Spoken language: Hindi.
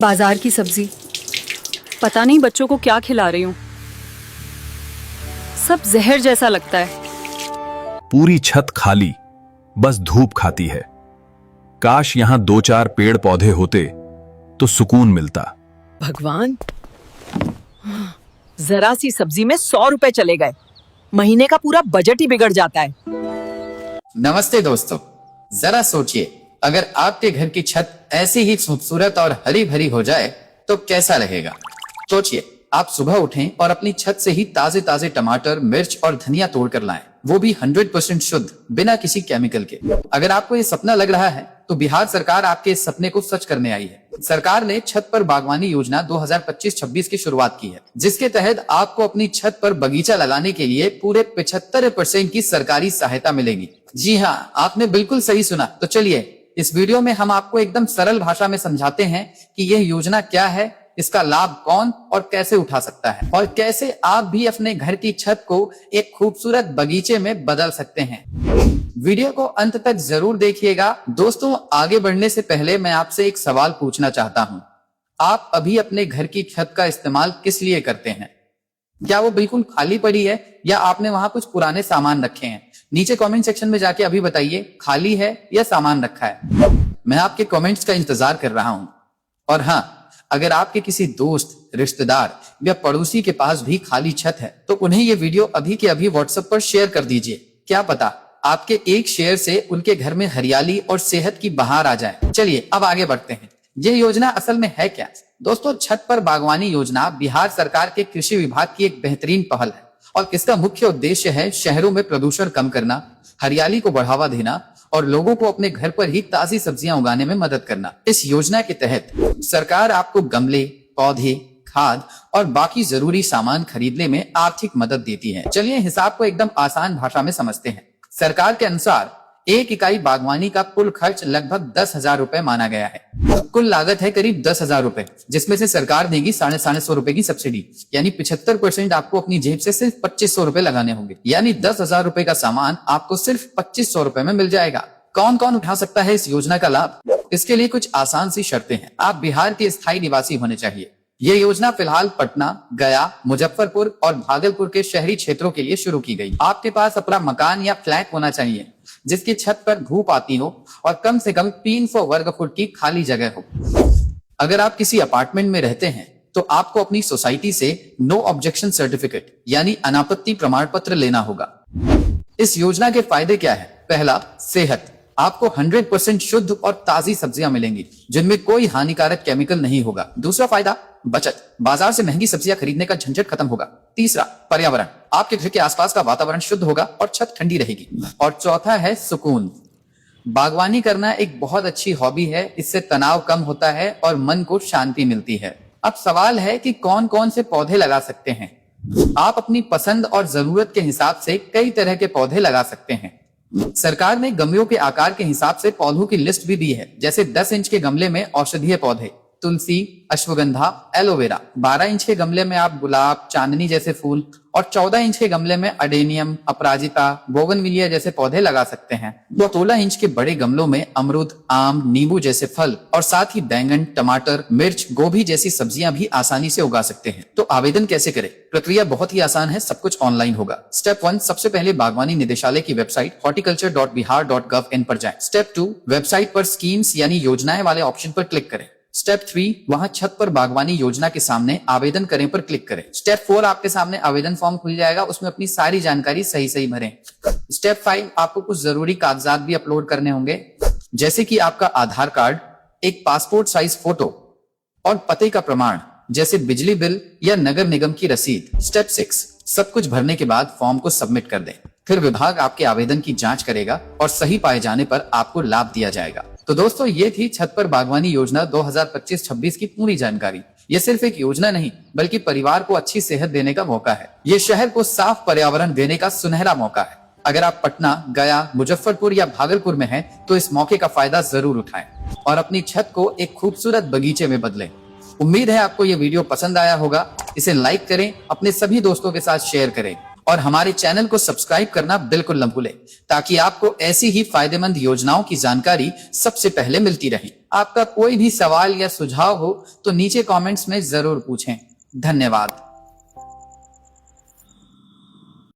बाजार की सब्जी, पता नहीं बच्चों को क्या खिला रही हूँ। सब जहर जैसा लगता है। पूरी छत खाली, बस धूप खाती है। काश यहां 2-4 पेड़ पौधे होते तो सुकून मिलता। भगवान, जरा सी सब्जी में 100 रुपए चले गए। महीने का पूरा बजट ही बिगड़ जाता है। नमस्ते दोस्तों, जरा सोचिए, अगर आपके घर की छत ऐसी ही खूबसूरत और हरी भरी हो जाए तो कैसा लगेगा। सोचिए, आप सुबह उठें और अपनी छत से ही ताजे ताजे टमाटर, मिर्च और धनिया तोड़ कर लाएं, वो भी 100% शुद्ध, बिना किसी केमिकल के। अगर आपको ये सपना लग रहा है तो बिहार सरकार आपके इस सपने को सच करने आई है। सरकार ने छत पर बागवानी योजना 2025-26 की शुरुआत की है, जिसके तहत आपको अपनी छत पर बगीचा लगाने के लिए पूरे 75% की सरकारी सहायता मिलेगी। जी हाँ, आपने बिल्कुल सही सुना। तो चलिए, इस वीडियो में हम आपको एकदम सरल भाषा में समझाते हैं कि यह योजना क्या है, इसका लाभ कौन और कैसे उठा सकता है, और कैसे आप भी अपने घर की छत को एक खूबसूरत बगीचे में बदल सकते हैं। वीडियो को अंत तक जरूर देखिएगा। दोस्तों, आगे बढ़ने से पहले मैं आपसे एक सवाल पूछना चाहता हूँ। आप अभी अपने घर की छत का इस्तेमाल किस लिए करते हैं? क्या वो बिल्कुल खाली पड़ी है या आपने वहां कुछ पुराने सामान रखे हैं? नीचे कमेंट सेक्शन में जाके अभी बताइए, खाली है या सामान रखा है। मैं आपके कमेंट्स का इंतजार कर रहा हूं। और हाँ, अगर आपके किसी दोस्त, रिश्तेदार या पड़ोसी के पास भी खाली छत है तो उन्हें ये वीडियो अभी के अभी व्हाट्सएप पर शेयर कर दीजिए। क्या पता आपके एक शेयर से उनके घर में हरियाली और सेहत की बहार आ जाए। चलिए अब आगे बढ़ते हैं। ये योजना असल में है क्या? दोस्तों, छत पर बागवानी योजना बिहार सरकार के कृषि विभाग की एक बेहतरीन पहल है और इसका मुख्य उद्देश्य है शहरों में प्रदूषण कम करना, हरियाली को बढ़ावा देना और लोगों को अपने घर पर ही ताजी सब्जियां उगाने में मदद करना। इस योजना के तहत सरकार आपको गमले, पौधे, खाद और बाकी जरूरी सामान खरीदने में आर्थिक मदद देती है। चलिए हिसाब को एकदम आसान भाषा में समझते हैं। सरकार के अनुसार एक इकाई बागवानी का कुल खर्च लगभग 10,000 रुपए माना गया है। कुल लागत है करीब 10,000 रुपए, जिसमें से सरकार देगी 150 रुपए की सब्सिडी, यानी 75% आपको अपनी जेब से सिर्फ 2500 रुपए लगाने होंगे। यानी 10,000 रुपए का सामान आपको सिर्फ 2500 रुपए में मिल जाएगा। कौन कौन उठा सकता है इस योजना का लाभ? इसके लिए कुछ आसान सी शर्तें हैं। आप बिहार के स्थायी निवासी होने चाहिए। ये योजना फिलहाल पटना, गया, मुजफ्फरपुर और भागलपुर के शहरी क्षेत्रों के लिए शुरू की गई। आपके पास अपना मकान या फ्लैट होना चाहिए जिसकी छत पर धूप आती हो और कम से कम 300 वर्ग फुट की खाली जगह हो। अगर आप किसी अपार्टमेंट में रहते हैं तो आपको अपनी सोसाइटी से नो ऑब्जेक्शन सर्टिफिकेट यानी अनापत्ति प्रमाण पत्र लेना होगा। इस योजना के फायदे क्या है? पहला, सेहत। आपको 100% शुद्ध और ताजी सब्जियां मिलेंगी जिनमें कोई हानिकारक केमिकल नहीं होगा। दूसरा फायदा, बचत। बाजार से महंगी सब्जियां खरीदने का झंझट खत्म होगा। तीसरा, पर्यावरण। आपके घर के आसपास का वातावरण शुद्ध होगा और छत ठंडी रहेगी। और चौथा है सुकून। बागवानी करना एक बहुत अच्छी हॉबी है। इससे तनाव कम होता है और मन को शांति मिलती है। अब सवाल है कि कौन कौन से पौधे लगा सकते हैं। आप अपनी पसंद और जरूरत के हिसाब से कई तरह के पौधे लगा सकते हैं। सरकार ने गमलों के आकार के हिसाब से पौधों की लिस्ट भी दी है। जैसे 10 इंच के गमले में औषधीय पौधे, तुलसी, अश्वगंधा, एलोवेरा। 12 इंच के गमले में आप गुलाब, चांदनी जैसे फूल और 14 इंच के गमले में अडेनियम, अपराजिता, बोगनविलिया जैसे पौधे लगा सकते हैं। 16 इंच के बड़े गमलों में अमरूद, आम, नींबू जैसे फल और साथ ही बैंगन, टमाटर, मिर्च, गोभी जैसी सब्जियां भी आसानी से उगा सकते हैं। तो आवेदन कैसे करें? प्रक्रिया बहुत ही आसान है, सब कुछ ऑनलाइन होगा। स्टेप 1, सबसे पहले बागवानी निदेशालय की वेबसाइट horticulture.bihar.gov.in पर जाएं। स्टेप 2, वेबसाइट पर स्कीम्स यानी योजनाएं वाले ऑप्शन पर क्लिक करें। स्टेप 3, वहां छत पर बागवानी योजना के सामने आवेदन करें पर क्लिक करें। स्टेप 4, आपके सामने आवेदन फॉर्म खुल जाएगा, उसमें अपनी सारी जानकारी सही सही भरें। स्टेप 5, आपको कुछ जरूरी कागजात भी अपलोड करने होंगे, जैसे कि आपका आधार कार्ड, एक पासपोर्ट साइज फोटो और पते का प्रमाण जैसे बिजली बिल या नगर निगम की रसीद। स्टेप 6, सब कुछ भरने के बाद फॉर्म को सबमिट कर दें। फिर विभाग आपके आवेदन की जांच करेगा और सही पाए जाने पर आपको लाभ दिया जाएगा। तो दोस्तों, ये थी छत पर बागवानी योजना 2025-26 की पूरी जानकारी। ये सिर्फ एक योजना नहीं बल्कि परिवार को अच्छी सेहत देने का मौका है। ये शहर को साफ पर्यावरण देने का सुनहरा मौका है। अगर आप पटना, गया, मुजफ्फरपुर या भागलपुर में हैं, तो इस मौके का फायदा जरूर उठाएं और अपनी छत को एक खूबसूरत बगीचे में बदलें। उम्मीद है आपको ये वीडियो पसंद आया होगा। इसे लाइक करें, अपने सभी दोस्तों के साथ शेयर करें और हमारे चैनल को सब्सक्राइब करना बिल्कुल न भूलें, ताकि आपको ऐसी ही फायदेमंद योजनाओं की जानकारी सबसे पहले मिलती रहे। आपका कोई भी सवाल या सुझाव हो तो नीचे कमेंट्स में जरूर पूछें। धन्यवाद।